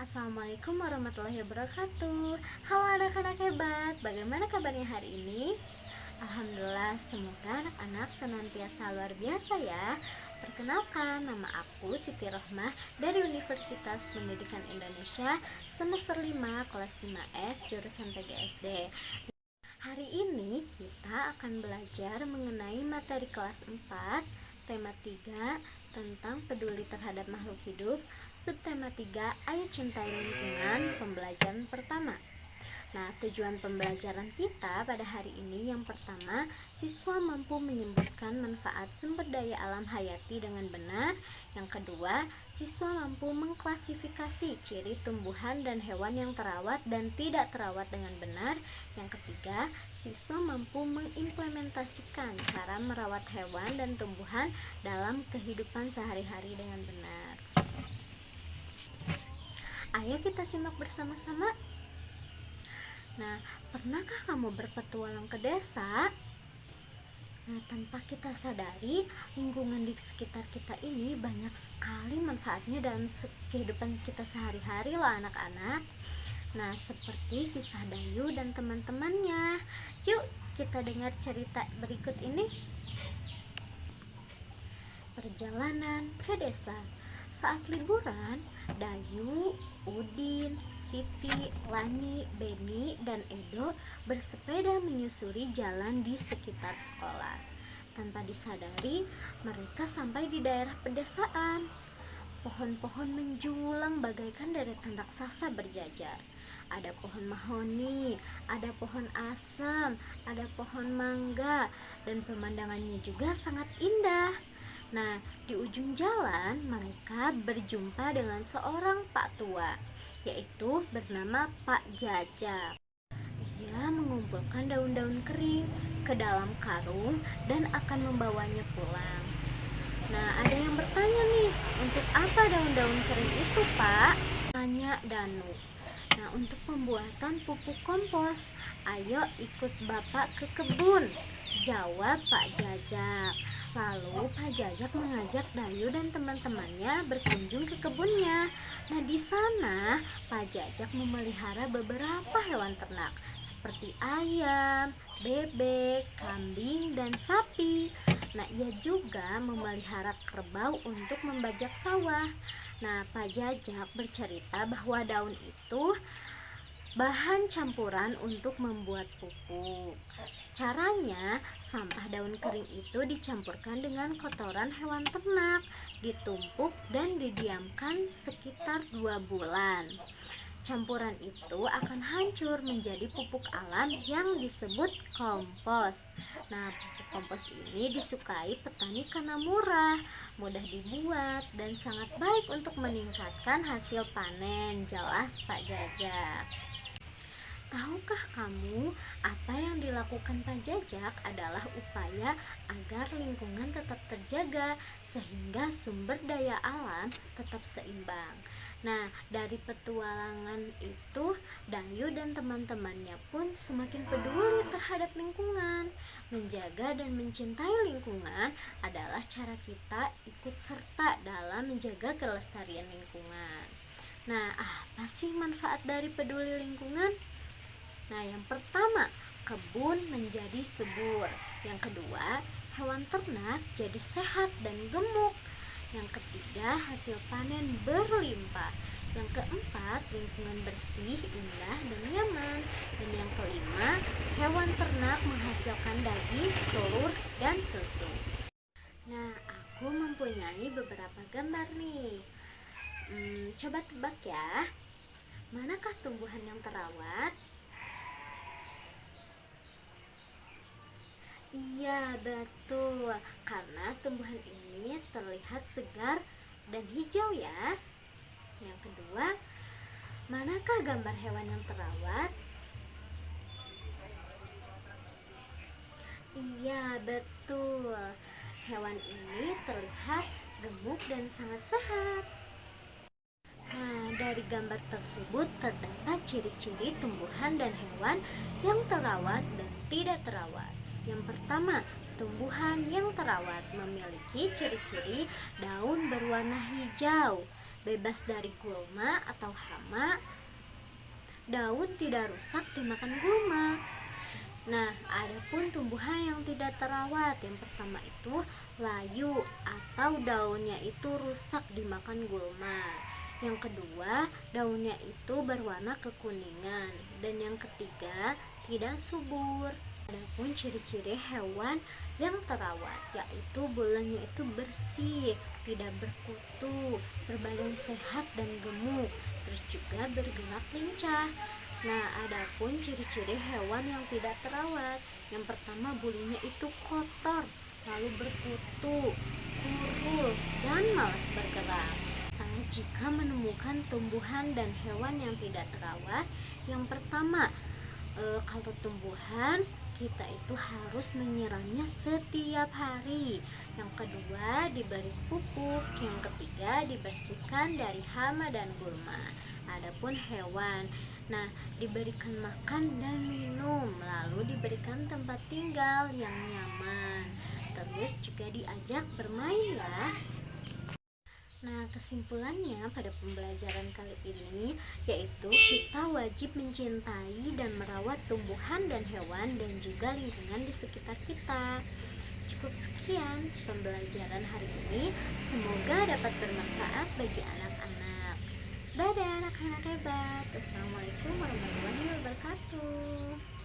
Assalamualaikum warahmatullahi wabarakatuh. Halo anak-anak hebat, bagaimana kabarnya hari ini? Alhamdulillah, semoga anak-anak senantiasa luar biasa ya. Perkenalkan, nama aku Siti Rohmah dari Universitas Pendidikan Indonesia semester 5 kelas 5F jurusan PGSD. Hari ini kita akan belajar mengenai materi kelas 4, tema 3 tentang peduli terhadap makhluk hidup, subtema 3 Ayo Cintai Lingkungan, pembelajaran pertama. Nah, tujuan pembelajaran kita pada hari ini yang pertama, siswa mampu menyebutkan manfaat sumber daya alam hayati dengan benar. Yang kedua, siswa mampu mengklasifikasi ciri tumbuhan dan hewan yang terawat dan tidak terawat dengan benar. Yang ketiga, siswa mampu mengimplementasikan cara merawat hewan dan tumbuhan dalam kehidupan sehari-hari dengan benar. Ayo kita simak bersama-sama. Nah, pernahkah kamu berpetualang ke desa? Nah, tanpa kita sadari, lingkungan di sekitar kita ini banyak sekali manfaatnya dalam kehidupan kita sehari-hari loh anak-anak. Nah, seperti kisah Dayu dan teman-temannya. Yuk, kita dengar cerita berikut ini. Perjalanan ke desa. Saat liburan, Dayu, Udin, Siti, Lani, Beni, dan Edo bersepeda menyusuri jalan di sekitar sekolah. Tanpa disadari, mereka sampai di daerah pedesaan. Pohon-pohon menjulang bagaikan deretan raksasa berjajar. Ada pohon mahoni, ada pohon asem, ada pohon mangga, dan pemandangannya juga sangat indah. Nah, di ujung jalan mereka berjumpa dengan seorang pak tua, yaitu bernama Pak Jajak. Ia mengumpulkan daun-daun kering ke dalam karung dan akan membawanya pulang. Nah, ada yang bertanya nih, untuk apa daun-daun kering itu, Pak? Tanya Danu. Nah, untuk pembuatan pupuk kompos. Ayo ikut Bapak ke kebun, jawab Pak Jajak. Lalu Pak Jajak mengajak Dayu dan teman-temannya berkunjung ke kebunnya. Nah, di sana Pak Jajak memelihara beberapa hewan ternak seperti ayam, bebek, kambing, dan sapi. Nah, ia juga memelihara kerbau untuk membajak sawah. Nah, Pak Jajak bercerita bahwa daun itu bahan campuran untuk membuat pupuk. Caranya, sampah daun kering itu dicampurkan dengan kotoran hewan ternak, ditumpuk dan didiamkan sekitar 2 bulan. Campuran itu akan hancur menjadi pupuk alam yang disebut kompos. Nah, pupuk kompos ini disukai petani karena murah, mudah dibuat, dan sangat baik untuk meningkatkan hasil panen, jelas Pak Jajak. Tahukah kamu apa yang dilakukan Pak Jajak adalah upaya agar lingkungan tetap terjaga sehingga sumber daya alam tetap seimbang. Nah, dari petualangan itu, Dayu dan teman-temannya pun semakin peduli terhadap lingkungan. Menjaga dan mencintai lingkungan adalah cara kita ikut serta dalam menjaga kelestarian lingkungan. Nah, apa sih manfaat dari peduli lingkungan? Nah, yang pertama, kebun menjadi subur. Yang kedua, hewan ternak jadi sehat dan gemuk. Yang ketiga, hasil panen berlimpah. Yang keempat, lingkungan bersih, indah, dan nyaman. Dan yang kelima, hewan ternak menghasilkan daging, telur, dan susu. Nah, aku mempunyai beberapa gambar nih. Coba tebak ya, manakah tumbuhan yang terawat? Iya, betul. Karena tumbuhan ini terlihat segar dan hijau ya. Yang kedua, manakah gambar hewan yang terawat? Iya, betul. Hewan ini terlihat gemuk dan sangat sehat. Nah, dari gambar tersebut terdapat ciri-ciri tumbuhan dan hewan yang terawat dan tidak terawat. Yang pertama, tumbuhan yang terawat memiliki ciri-ciri daun berwarna hijau, bebas dari gulma atau hama. Daun tidak rusak dimakan gulma. Nah, adapun tumbuhan yang tidak terawat, yang pertama itu layu atau daunnya itu rusak dimakan gulma. Yang kedua, daunnya itu berwarna kekuningan. Dan yang ketiga, tidak subur. Adapun ciri-ciri hewan yang terawat, yaitu bulanya itu bersih, tidak berkutu, berbadan sehat dan gemuk, terus juga bergerak lincah. Nah, adapun ciri-ciri hewan yang tidak terawat, yang pertama bulunya itu kotor, lalu berkutu, kurus, dan malas bergerak. Nah, jika menemukan tumbuhan dan hewan yang tidak terawat, yang pertama, kalau tumbuhan kita itu harus menyiramnya setiap hari. Yang kedua, diberi pupuk. Yang ketiga, dibersihkan dari hama dan gulma. Adapun hewan, nah, diberikan makan dan minum, lalu diberikan tempat tinggal yang nyaman. Terus juga diajak bermain ya. Nah, kesimpulannya pada pembelajaran kali ini yaitu kita wajib mencintai dan merawat tumbuhan dan hewan dan juga lingkungan di sekitar kita. Cukup sekian pembelajaran hari ini. Semoga dapat bermanfaat bagi anak-anak. Dadah anak-anak hebat. Assalamualaikum warahmatullahi wabarakatuh.